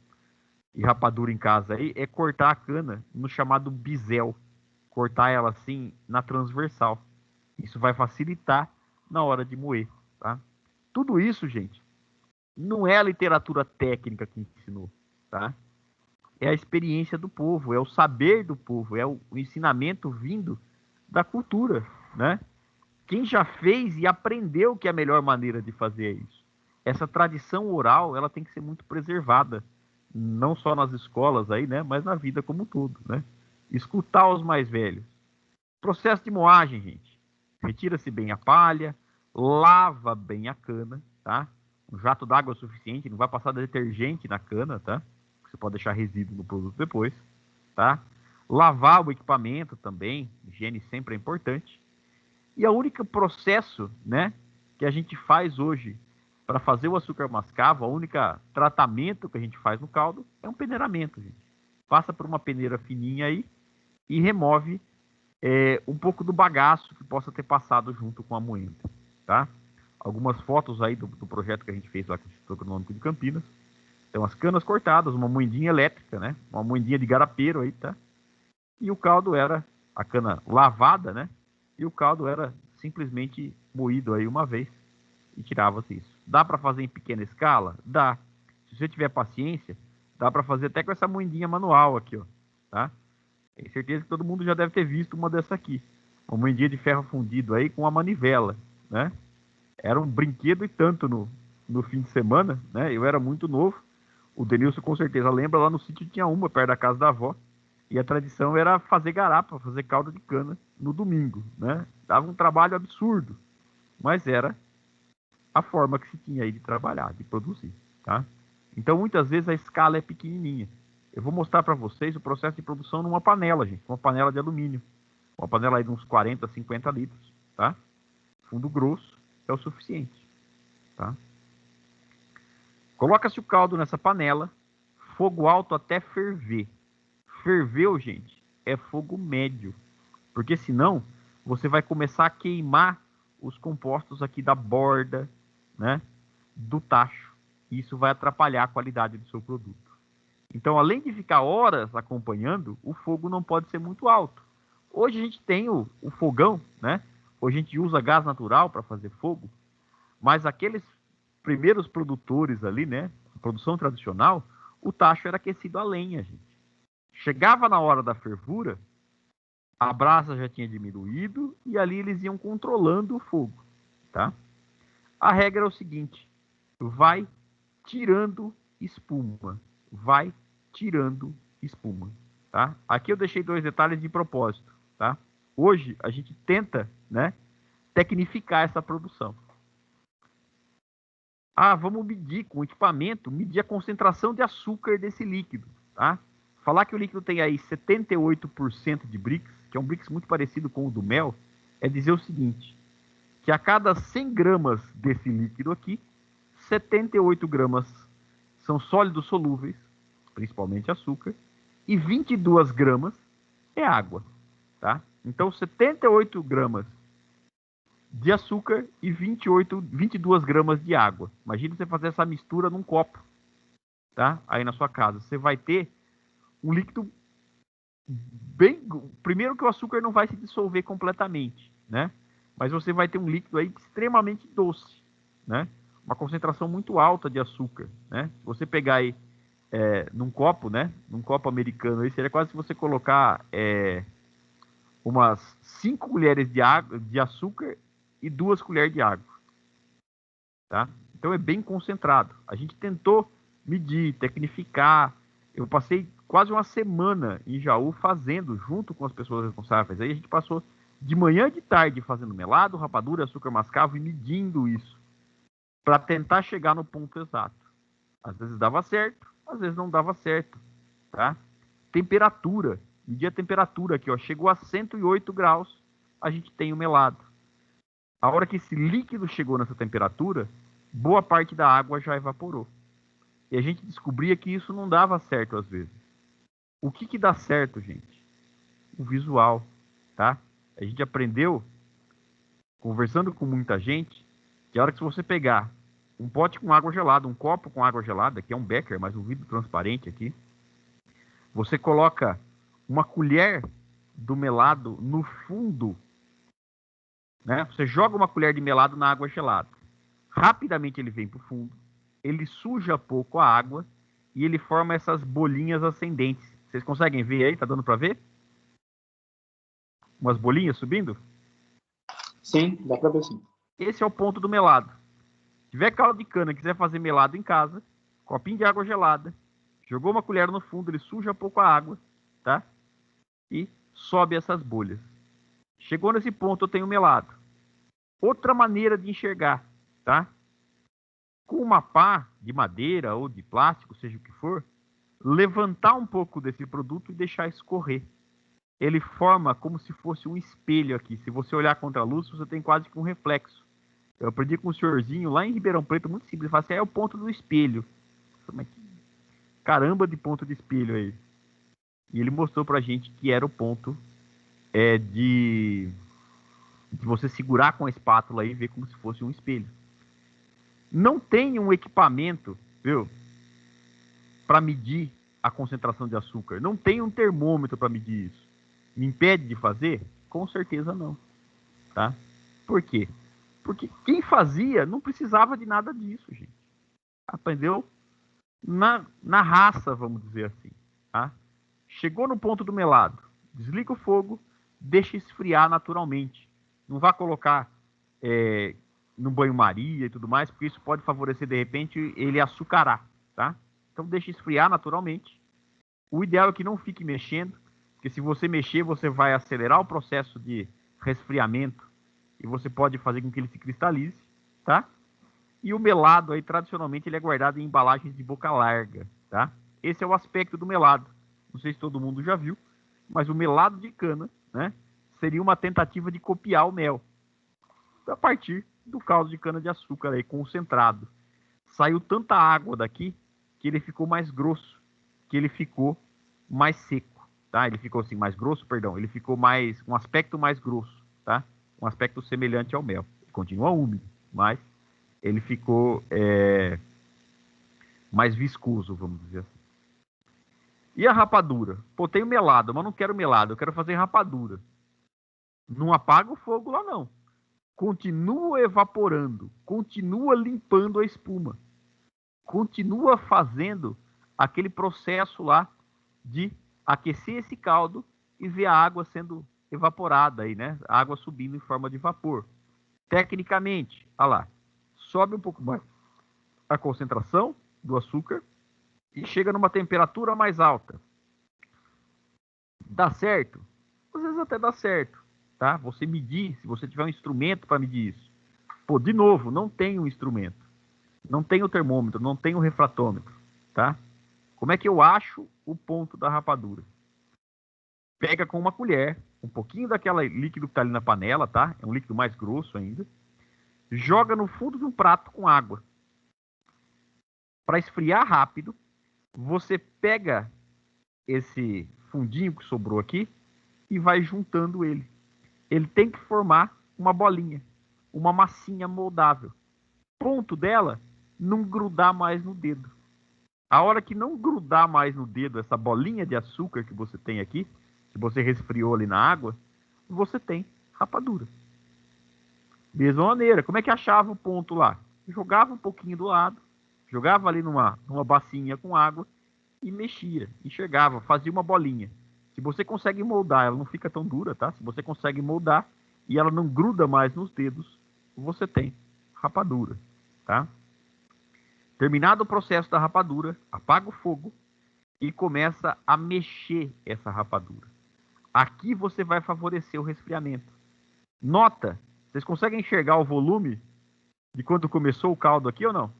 e rapadura em casa aí, é cortar a cana no chamado bisel. Cortar ela assim na transversal. Isso vai facilitar na hora de moer, tá? Tudo isso, gente, não é a literatura técnica que ensinou, tá? É a experiência do povo, é o saber do povo, é o ensinamento vindo da cultura, né? Quem já fez e aprendeu que é a melhor maneira de fazer isso. Essa tradição oral, ela tem que ser muito preservada, não só nas escolas aí, né, mas na vida como um todo, né? Escutar os mais velhos. Processo de moagem, gente. Retira-se bem a palha, lava bem a cana, tá? Um jato d'água é suficiente, não vai passar detergente na cana, tá? Você pode deixar resíduo no produto depois, tá? Lavar o equipamento também, higiene sempre é importante. E o único processo, né, que a gente faz hoje para fazer o açúcar mascavo, a única tratamento que a gente faz no caldo é um peneiramento, gente. Passa por uma peneira fininha aí e remove um pouco do bagaço que possa ter passado junto com a moenda, tá? Algumas fotos aí do projeto que a gente fez lá com o Instituto Agronômico de Campinas. Então, as canas cortadas, uma moendinha elétrica, né? Uma moendinha de garapeiro aí, tá? E o caldo era a cana lavada, né? E o caldo era simplesmente moído aí uma vez e tirava-se isso. Dá para fazer em pequena escala? Dá. Se você tiver paciência, dá para fazer até com essa moendinha manual aqui, ó, tá? Tenho certeza que todo mundo já deve ter visto uma dessa aqui. Uma moedinha de ferro fundido aí com a manivela, né? Era um brinquedo e tanto no fim de semana, né? Eu era muito novo. O Denilson com certeza lembra, lá no sítio tinha uma perto da casa da avó. E a tradição era fazer garapa, fazer caldo de cana no domingo, né? Dava um trabalho absurdo, mas era a forma que se tinha aí de trabalhar, de produzir, tá? Então, muitas vezes a escala é pequenininha. Eu vou mostrar para vocês o processo de produção numa panela, gente, uma panela de alumínio. Uma panela aí de uns 40, 50 litros, tá? Fundo grosso é o suficiente, tá? Coloca-se o caldo nessa panela, fogo alto até ferver. Ferveu, gente, é fogo médio, porque senão você vai começar a queimar os compostos aqui da borda, né, do tacho. Isso vai atrapalhar a qualidade do seu produto. Então, além de ficar horas acompanhando, o fogo não pode ser muito alto. Hoje a gente tem o fogão, né? Hoje a gente usa gás natural para fazer fogo, mas aqueles primeiros produtores ali, né, produção tradicional, o tacho era aquecido a lenha, gente. Chegava na hora da fervura, a brasa já tinha diminuído e ali eles iam controlando o fogo, tá? A regra é o seguinte: vai tirando espuma, vai tirando espuma, tá? Aqui eu deixei 2 detalhes de propósito, tá? Hoje a gente tenta, né, tecnificar essa produção. Ah, vamos medir com o equipamento, medir a concentração de açúcar desse líquido, tá? Falar que o líquido tem aí 78% de Brix, que é um Brix muito parecido com o do mel, é dizer o seguinte, que a cada 100 gramas desse líquido aqui, 78 gramas são sólidos solúveis, principalmente açúcar, e 22 gramas é água, tá? Então, 78 gramas de açúcar e 22 gramas de água. Imagina você fazer essa mistura num copo, tá? Aí na sua casa. Você vai ter um líquido bem... Primeiro que o açúcar não vai se dissolver completamente, né? Mas você vai ter um líquido aí extremamente doce, né? uma concentração muito alta de açúcar, né? Se você pegar aí num copo, né? Num copo americano aí, seria quase se você colocar umas 5 colheres de açúcar e 2 colheres de água, tá? Então é bem concentrado. A gente tentou medir, tecnificar. Eu passei quase uma semana em Jaú fazendo, junto com as pessoas responsáveis. Aí a gente passou de manhã e de tarde fazendo melado, rapadura, açúcar mascavo e medindo isso, para tentar chegar no ponto exato. Às vezes dava certo, às vezes não dava certo, tá? Temperatura. Medir a temperatura aqui, ó, chegou a 108 graus, a gente tem o melado. A hora que esse líquido chegou nessa temperatura, boa parte da água já evaporou. E a gente descobria que isso não dava certo às vezes. O que dá certo, gente? O visual, tá? A gente aprendeu, conversando com muita gente, que a hora que você pegar um pote com água gelada, um copo com água gelada, que é um becker, mas um vidro transparente aqui, você coloca uma colher do melado no fundo, né? Você joga uma colher de melado na água gelada. Rapidamente ele vem para o fundo, ele suja pouco a água e ele forma essas bolinhas ascendentes. Vocês conseguem ver aí? Tá dando para ver? Umas bolinhas subindo? Sim, dá para ver sim. Esse é o ponto do melado. Se tiver caldo de cana e quiser fazer melado em casa, copinho de água gelada, jogou uma colher no fundo, ele suja pouco a água, tá? E sobe essas bolhas. Chegou nesse ponto, eu tenho melado. Outra maneira de enxergar, tá? Com uma pá de madeira ou de plástico, seja o que for, levantar um pouco desse produto e deixar escorrer. Ele forma como se fosse um espelho aqui. Se você olhar contra a luz, você tem quase que um reflexo. Eu aprendi com um senhorzinho lá em Ribeirão Preto, muito simples. Ele fala assim, é o ponto do espelho. Mas que caramba de ponto de espelho aí. E ele mostrou pra gente que era o ponto de você segurar com a espátula e ver como se fosse um espelho. Não tem um equipamento, viu, para medir a concentração de açúcar. Não tem um termômetro para medir isso. Me impede de fazer? Com certeza não. Tá? Por quê? Porque quem fazia não precisava de nada disso, gente. Aprendeu na raça, vamos dizer assim. Tá? Chegou no ponto do melado, desliga o fogo, deixa esfriar naturalmente. Não vá colocar no banho-maria e tudo mais, porque isso pode favorecer, de repente, ele açucarar, tá? Então deixa esfriar naturalmente. O ideal é que não fique mexendo, porque se você mexer, você vai acelerar o processo de resfriamento e você pode fazer com que ele se cristalize, tá? E o melado aí, tradicionalmente, ele é guardado em embalagens de boca larga, tá? Esse é o aspecto do melado. Não sei se todo mundo já viu, mas o melado de cana, né, seria uma tentativa de copiar o mel a partir do caldo de cana de açúcar aí concentrado. Saiu tanta água daqui que ele ficou mais grosso, que ele ficou mais seco, tá? Ele ficou assim mais grosso, perdão, ele ficou mais um aspecto mais grosso, tá? Um aspecto semelhante ao mel. Continua úmido, mas ele ficou mais viscoso, vamos dizer assim. E a rapadura? Pô, tenho melado, mas não quero melado, eu quero fazer rapadura. Não apaga o fogo lá não. Continua evaporando, continua limpando a espuma, continua fazendo aquele processo lá de aquecer esse caldo e ver a água sendo evaporada aí, né? A água subindo em forma de vapor. Tecnicamente, olha lá, sobe um pouco mais a concentração do açúcar e chega numa temperatura mais alta. Dá certo? Às vezes até dá certo, tá? Você medir, se você tiver um instrumento para medir isso. Pô, de novo, não tem um instrumento. Não tem o termômetro, não tem o refratômetro, tá? Como é que eu acho o ponto da rapadura? Pega com uma colher, um pouquinho daquele líquido que está ali na panela, tá? É um líquido mais grosso ainda. Joga no fundo de um prato com água. Para esfriar rápido, você pega esse fundinho que sobrou aqui e vai juntando ele. Ele tem que formar uma bolinha, uma massinha moldável. Ponto dela, não grudar mais no dedo. A hora que não grudar mais no dedo essa bolinha de açúcar que você tem aqui, que você resfriou ali na água, você tem rapadura. Mesma maneira, como é que achava o ponto lá? jogava um pouquinho do lado, jogava ali numa bacinha com água e mexia, enxergava, fazia uma bolinha. Se você consegue moldar, ela não fica tão dura, tá? Se você consegue moldar e ela não gruda mais nos dedos, você tem rapadura, tá? Terminado o processo da rapadura, apaga o fogo e começa a mexer essa rapadura. Aqui você vai favorecer o resfriamento. Nota, vocês conseguem enxergar o volume de quando começou o caldo aqui ou não?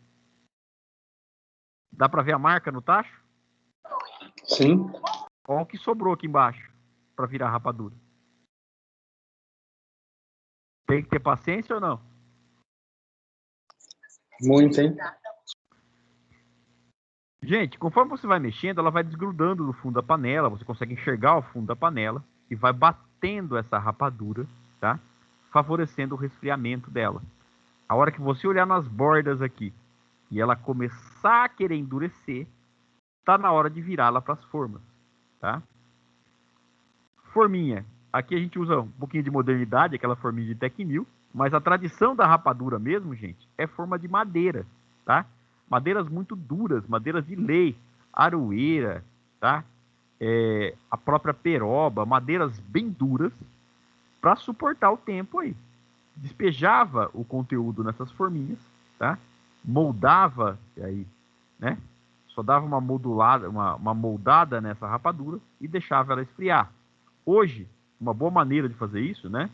Dá para ver a marca no tacho? Sim. Olha o que sobrou aqui embaixo para virar rapadura. Tem que ter paciência ou não? Muito, hein? Gente, conforme você vai mexendo, ela vai desgrudando no fundo da panela, você consegue enxergar o fundo da panela e vai batendo essa rapadura, tá? Favorecendo o resfriamento dela. A hora que você olhar nas bordas aqui e ela começar a querer endurecer, tá na hora de virá-la para as formas, tá? Forminha. Aqui a gente usa um pouquinho de modernidade, aquela forminha de Tecnil, mas a tradição da rapadura mesmo, gente, é forma de madeira, tá? Madeiras muito duras, madeiras de lei, aroeira, tá? A própria peroba, madeiras bem duras para suportar o tempo aí. Despejava o conteúdo nessas forminhas, tá? Moldava aí, né? Só dava uma moldada nessa rapadura e deixava ela esfriar. Hoje, uma boa maneira de fazer isso, né,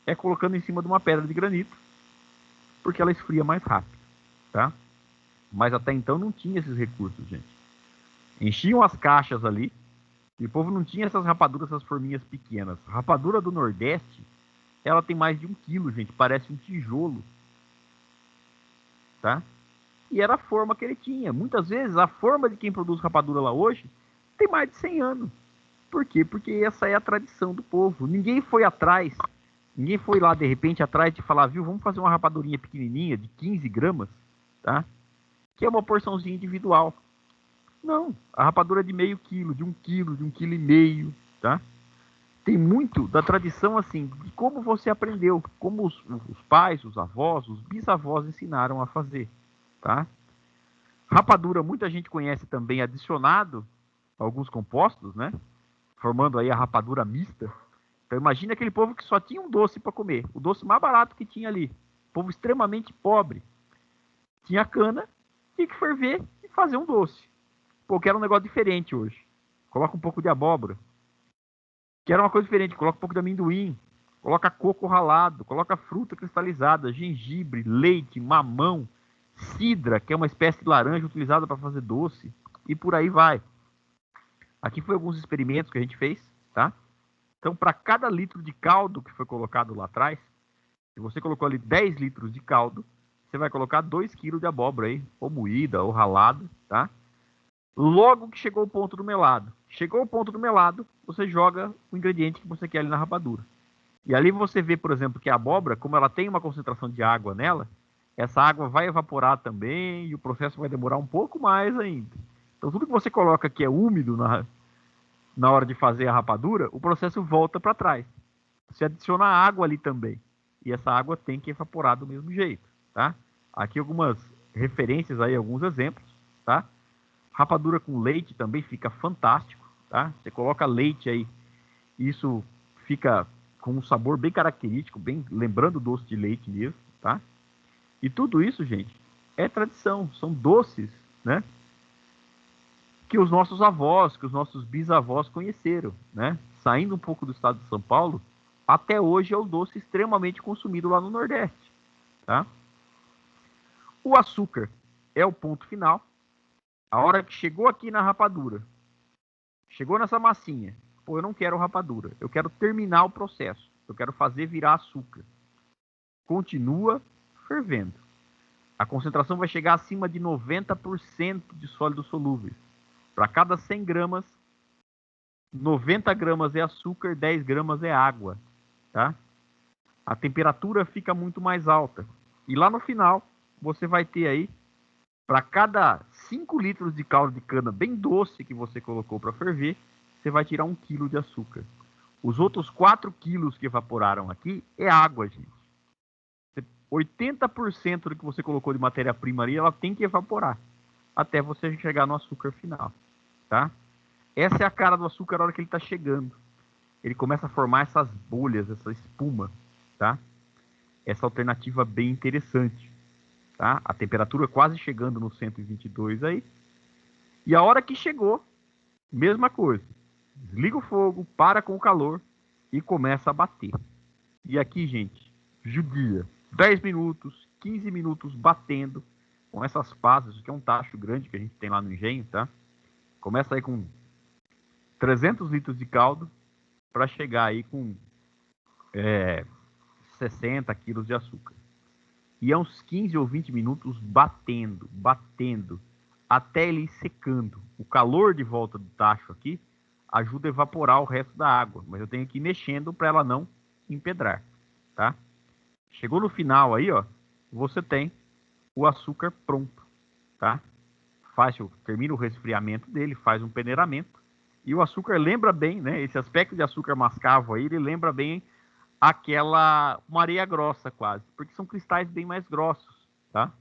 é colocando em cima de uma pedra de granito, porque ela esfria mais rápido, tá? Mas até então não tinha esses recursos, gente. Enchiam as caixas ali e o povo não tinha essas rapaduras, essas forminhas pequenas. A rapadura do Nordeste, ela tem mais de 1 quilo, gente, parece um tijolo, tá? E era a forma que ele tinha. Muitas vezes a forma de quem produz rapadura lá hoje tem mais de 100 anos. Por quê? Porque essa é a tradição do povo. Ninguém foi atrás, ninguém foi lá de repente atrás de falar, viu, vamos fazer uma rapadurinha pequenininha de 15 gramas, tá? Que é uma porçãozinha individual. Não, a rapadura é de meio quilo, de 1 quilo, de 1,5 quilo, tá? Tem muito da tradição assim, de como você aprendeu, como os pais, os avós, os bisavós ensinaram a fazer, tá? Rapadura, muita gente conhece também adicionado alguns compostos, né? Formando aí a rapadura mista. Então imagina aquele povo que só tinha um doce para comer, o doce mais barato que tinha ali. Povo extremamente pobre. Tinha cana, tinha que ferver e fazer um doce. Pô, quero um negócio diferente hoje. Coloca um pouco de abóbora. Quero uma coisa diferente, coloca um pouco de amendoim. Coloca coco ralado, coloca fruta cristalizada, gengibre, leite, mamão, cidra, que é uma espécie de laranja utilizada para fazer doce, e por aí vai. Aqui foi alguns experimentos que a gente fez, tá? Então, para cada litro de caldo que foi colocado lá atrás, se você colocou ali 10 litros de caldo, você vai colocar 2 quilos de abóbora aí, ou moída, ou ralado, tá? Logo que chegou o ponto do melado. Chegou o ponto do melado, você joga o ingrediente que você quer ali na rapadura. E ali você vê, por exemplo, que a abóbora, como ela tem uma concentração de água nela, essa água vai evaporar também e o processo vai demorar um pouco mais ainda. Então, tudo que você coloca que é úmido na hora de fazer a rapadura, o processo volta para trás. Você adiciona água ali também. E essa água tem que evaporar do mesmo jeito, tá? Aqui algumas referências aí, alguns exemplos, tá? Rapadura com leite também fica fantástico, tá? Você coloca leite aí, isso fica com um sabor bem característico, bem lembrando o doce de leite mesmo, tá? E tudo isso, gente, é tradição, são doces, né? Que os nossos avós, que os nossos bisavós conheceram, né? Saindo um pouco do estado de São Paulo, até hoje é o doce extremamente consumido lá no Nordeste, tá? O açúcar é o ponto final. A hora que chegou aqui na rapadura, chegou nessa massinha, pô, eu não quero rapadura, eu quero terminar o processo, eu quero fazer virar açúcar. Continua fervendo. A concentração vai chegar acima de 90% de sólidos solúveis. Para cada 100 gramas, 90 gramas é açúcar, 10 gramas é água, tá? A temperatura fica muito mais alta. E lá no final, você vai ter aí, para cada 5 litros de caldo de cana bem doce que você colocou para ferver, você vai tirar 1 quilo de açúcar. Os outros 4 quilos que evaporaram aqui é água, gente. Você 80% do que você colocou de matéria-prima ali, ela tem que evaporar até você chegar no açúcar final, tá? Essa é a cara do açúcar na hora que ele está chegando. Ele começa a formar essas bolhas, essa espuma, tá? Essa alternativa bem interessante, tá? A temperatura quase chegando no 122 aí. E a hora que chegou, mesma coisa. Desliga o fogo, para com o calor e começa a bater. E aqui, gente, judia. 10 minutos, 15 minutos batendo com essas pasas, que é um tacho grande que a gente tem lá no engenho, tá? Começa aí com 300 litros de caldo para chegar aí com 60 quilos de açúcar. E é uns 15 ou 20 minutos batendo, até ele ir secando. O calor de volta do tacho aqui ajuda a evaporar o resto da água, mas eu tenho que ir mexendo para ela não empedrar, tá? Chegou no final aí, ó, você tem o açúcar pronto, tá? Termina o resfriamento dele, faz um peneiramento, e o açúcar lembra bem, né? Esse aspecto de açúcar mascavo aí, ele lembra bem uma areia grossa quase, porque são cristais bem mais grossos, tá?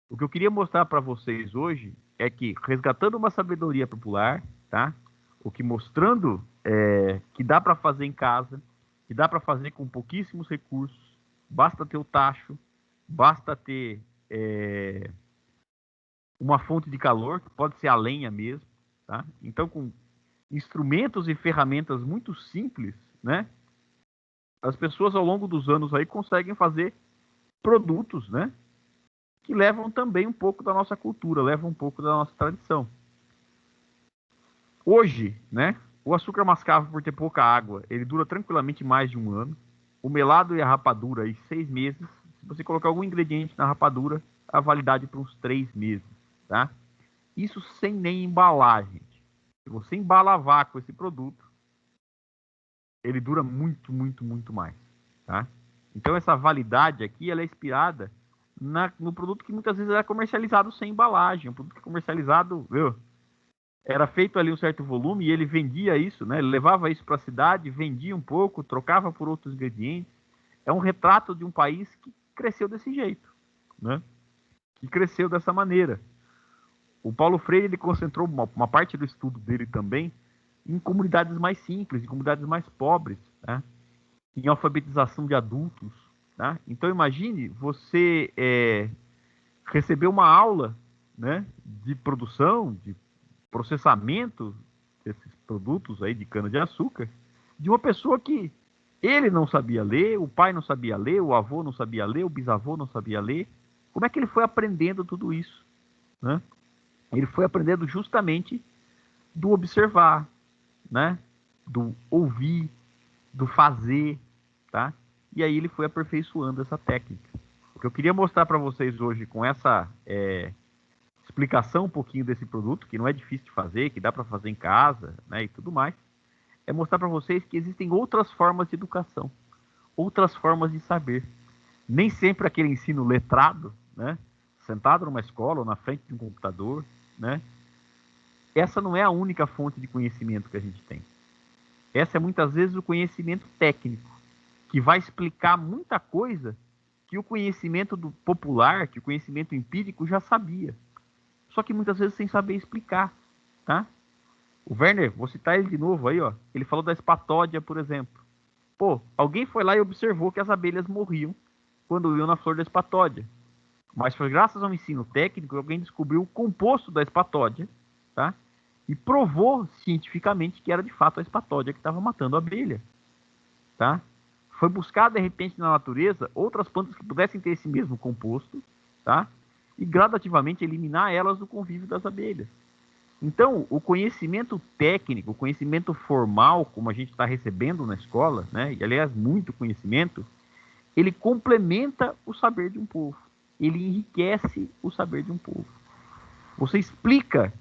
O que eu queria mostrar para vocês hoje é que, resgatando uma sabedoria popular, tá? O que mostrando que dá para fazer em casa, que dá para fazer com pouquíssimos recursos, basta ter o tacho, basta ter uma fonte de calor, que pode ser a lenha mesmo, tá? Então, com instrumentos e ferramentas muito simples, né? As pessoas ao longo dos anos aí conseguem fazer produtos, né? Que levam também um pouco da nossa cultura, levam um pouco da nossa tradição. Hoje, né? O açúcar mascavo, por ter pouca água, ele dura tranquilamente mais de um ano. O melado e a rapadura, aí 6 meses. Se você colocar algum ingrediente na rapadura, a validade para uns 3 meses, tá? Isso sem nem embalar, gente. Se você embala a vácuo esse produto, ele dura muito, muito, muito mais, tá? Então essa validade aqui, ela é inspirada no produto que muitas vezes era comercializado sem embalagem, um produto que é comercializado, era feito ali um certo volume e ele vendia isso, né? Ele levava isso para a cidade, vendia um pouco, trocava por outros ingredientes. É um retrato de um país que cresceu desse jeito, né? Que cresceu dessa maneira. O Paulo Freire, ele concentrou uma parte do estudo dele também em comunidades mais simples, em comunidades mais pobres, né? Em alfabetização de adultos, tá? Então imagine você receber uma aula, né, de produção, de processamento desses produtos aí de cana-de-açúcar, de uma pessoa que ele não sabia ler, o pai não sabia ler, o avô não sabia ler, o bisavô não sabia ler. Como é que ele foi aprendendo tudo isso, né? Ele foi aprendendo justamente do observar, né? Do ouvir, do fazer, tá? E aí ele foi aperfeiçoando essa técnica. O que eu queria mostrar para vocês hoje com essa explicação um pouquinho desse produto, que não é difícil de fazer, que dá para fazer em casa, né, e tudo mais, é mostrar para vocês que existem outras formas de educação, outras formas de saber. Nem sempre aquele ensino letrado, né, sentado numa escola ou na frente de um computador, né, essa não é a única fonte de conhecimento que a gente tem. Essa é muitas vezes o conhecimento técnico, que vai explicar muita coisa que o conhecimento do popular, que o conhecimento empírico já sabia. Só que muitas vezes sem saber explicar, tá? O Werner, vou citar ele de novo aí, ó. Ele falou da espatódia, por exemplo. Pô, alguém foi lá e observou que as abelhas morriam quando iam na flor da espatódia. Mas foi graças ao ensino técnico que alguém descobriu o composto da espatódia, tá? E provou cientificamente que era de fato a espatódia que estava matando a abelha, tá? Foi buscar de repente na natureza outras plantas que pudessem ter esse mesmo composto, tá? E gradativamente eliminar elas do convívio das abelhas. Então, o conhecimento técnico, o conhecimento formal, como a gente está recebendo na escola, né? E aliás, muito conhecimento, ele complementa o saber de um povo. Ele enriquece o saber de um povo. Você explica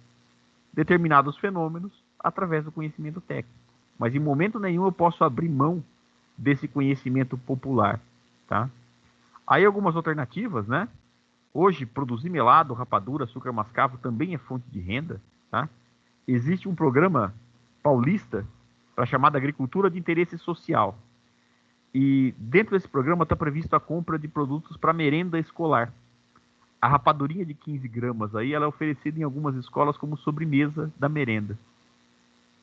determinados fenômenos através do conhecimento técnico. Mas em momento nenhum eu posso abrir mão desse conhecimento popular, tá? Aí algumas alternativas, né? Hoje, produzir melado, rapadura, açúcar mascavo também é fonte de renda, tá? Existe um programa paulista para chamada agricultura de interesse social. E dentro desse programa está previsto a compra de produtos para merenda escolar. A rapadurinha de 15 gramas aí, ela é oferecida em algumas escolas como sobremesa da merenda.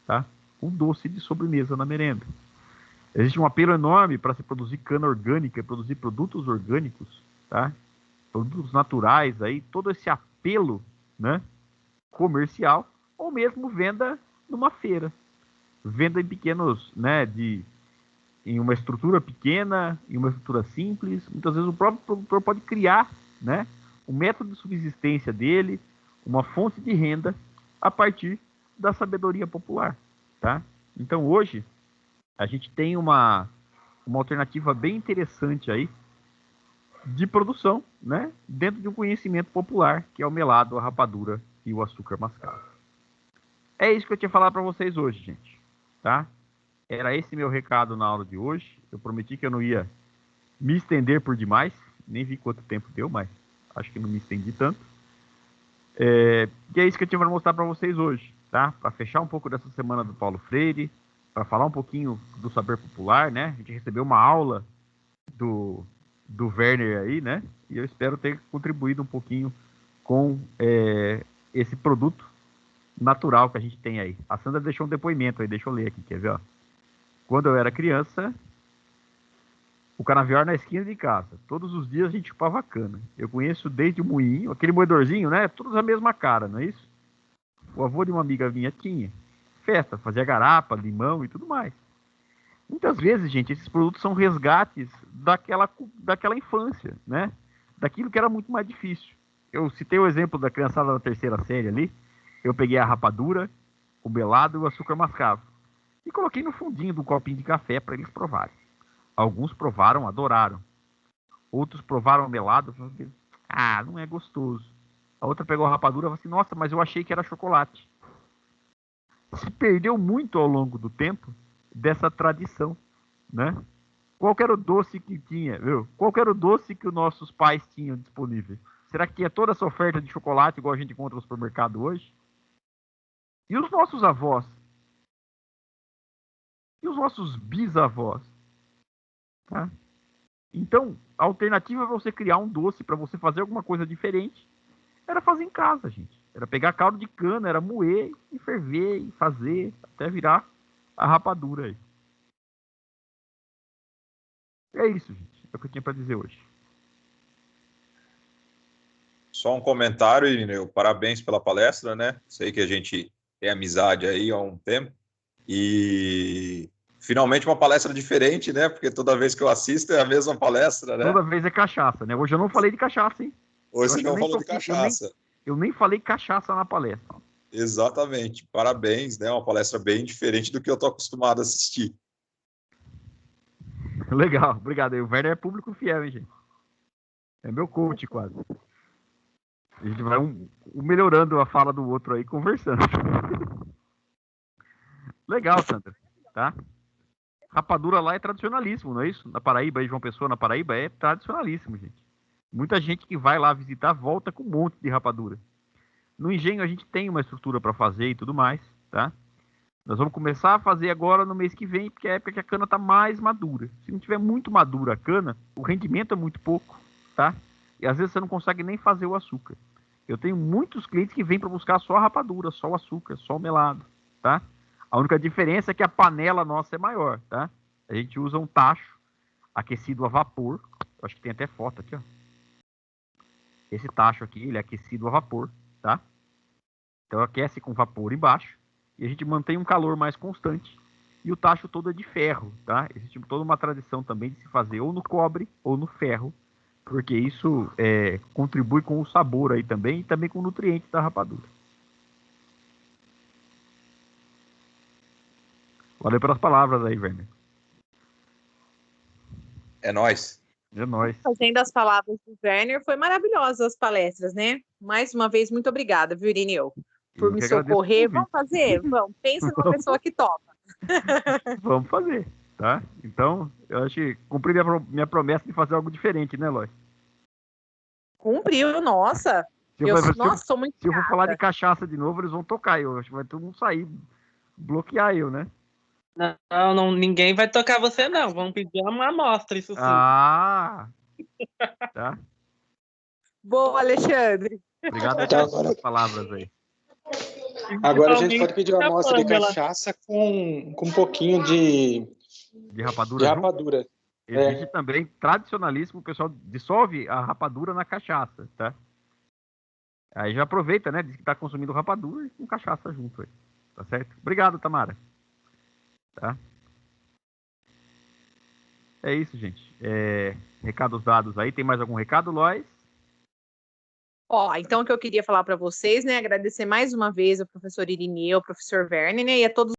Tá? Um doce de sobremesa na merenda. Existe um apelo enorme para se produzir cana orgânica e produzir produtos orgânicos, tá? Produtos naturais aí, todo esse apelo, né, comercial, ou mesmo venda numa feira. Venda em pequenos, né, em uma estrutura pequena, em uma estrutura simples. Muitas vezes o próprio produtor pode criar, né, um método de subsistência dele, uma fonte de renda a partir da sabedoria popular, tá? Então hoje a gente tem uma alternativa bem interessante aí de produção, né, dentro de um conhecimento popular, que é o melado, a rapadura e o açúcar mascavo. É isso que eu tinha falado para vocês hoje, gente, tá? Era esse meu recado na aula de hoje. Eu prometi que eu não ia me estender por demais, nem vi quanto tempo deu, mas acho que não me estendi tanto. E é isso que eu tinha para mostrar para vocês hoje, tá? Para fechar um pouco dessa semana do Paulo Freire, para falar um pouquinho do saber popular, né? A gente recebeu uma aula do Werner aí, né? E eu espero ter contribuído um pouquinho com esse produto natural que a gente tem aí. A Sandra deixou um depoimento aí, deixa eu ler aqui, quer ver, ó? Quando eu era criança, o canavial era na esquina de casa. Todos os dias a gente chupava cana. Eu conheço desde o moinho, aquele moedorzinho, né? Todos a mesma cara, não é isso? O avô de uma amiga minha tinha. Festa, fazia garapa, limão e tudo mais. Muitas vezes, gente, esses produtos são resgates daquela infância, né? Daquilo que era muito mais difícil. Eu citei o exemplo da criançada da terceira série ali. Eu peguei a rapadura, o melado e o açúcar mascavo. E coloquei no fundinho do copinho de café para eles provarem. Alguns provaram, adoraram. Outros provaram melado, falaram, não é gostoso. A outra pegou a rapadura e falou assim, nossa, mas eu achei que era chocolate. Se perdeu muito ao longo do tempo dessa tradição, né? Qual era o doce que tinha, viu? Qual era o doce que os nossos pais tinham disponível? Será que tinha toda essa oferta de chocolate igual a gente encontra no supermercado hoje? E os nossos avós? E os nossos bisavós? Tá? Então, a alternativa para você criar um doce, para você fazer alguma coisa diferente, era fazer em casa, gente. Era pegar caldo de cana, era moer e ferver e fazer até virar a rapadura aí. É isso, gente. É o que eu tinha para dizer hoje. Só um comentário, Irineu. Parabéns pela palestra, né? Sei que a gente tem amizade aí há um tempo. E finalmente uma palestra diferente, né? Porque toda vez que eu assisto é a mesma palestra, né? Toda vez é cachaça, né? Hoje eu não falei de cachaça, hein? Hoje você não falou de cachaça. Eu nem falei cachaça na palestra. Exatamente. Parabéns, né? Uma palestra bem diferente do que eu tô acostumado a assistir. Legal, obrigado. O Werner é público fiel, hein, gente? É meu coach, quase. A gente vai melhorando a fala do outro aí, conversando. Legal, Sandra. Tá? Rapadura lá é tradicionalíssimo, não é isso? Na Paraíba, aí, João Pessoa, na Paraíba, é tradicionalíssimo, gente. Muita gente que vai lá visitar volta com um monte de rapadura. No engenho a gente tem uma estrutura para fazer e tudo mais, tá? Nós vamos começar a fazer agora no mês que vem, porque é a época que a cana está mais madura. Se não tiver muito madura a cana, o rendimento é muito pouco, tá? E às vezes você não consegue nem fazer o açúcar. Eu tenho muitos clientes que vêm para buscar só a rapadura, só o açúcar, só o melado, tá? A única diferença é que a panela nossa é maior, tá? A gente usa um tacho aquecido a vapor. Eu acho que tem até foto aqui, ó. Esse tacho aqui, ele é aquecido a vapor, tá? Então aquece com vapor embaixo e a gente mantém um calor mais constante. E o tacho todo é de ferro, tá? Existe toda uma tradição também de se fazer ou no cobre ou no ferro, porque isso contribui com o sabor aí também e também com o nutriente da rapadura. Valeu pelas palavras aí, Werner. É nóis. É nóis. Fazendo as palavras do Werner, foi maravilhosa as palestras, né? Mais uma vez, muito obrigada, viu, Irineu? Por me socorrer. Vamos fazer? Vamos. Pensa numa pessoa que topa. Vamos fazer, tá? Então, eu acho que cumpri minha promessa de fazer algo diferente, né, Lói? Cumpriu, nossa. Sou muito Se eu for falar de cachaça de novo, eles vão tocar eu. Acho que vai todo mundo sair, bloquear eu, né? Não, ninguém vai tocar você, não. Vamos pedir uma amostra, isso sim. Ah! Tá. Boa, Alexandre. Obrigado Então, pelas palavras aí. Agora a gente pode pedir uma a amostra de Pamela. cachaça com um pouquinho de De rapadura. rapadura. Existe também tradicionalíssimo, o pessoal dissolve a rapadura na cachaça, tá? Aí já aproveita, né? Diz que tá consumindo rapadura e com cachaça junto aí. Tá certo? Obrigado, Tamara. Tá? É isso, gente. Recados dados aí. Tem mais algum recado, Lois? Ó, então o que eu queria falar para vocês, né? Agradecer mais uma vez ao professor Irineu, ao professor Werner, né? E a todos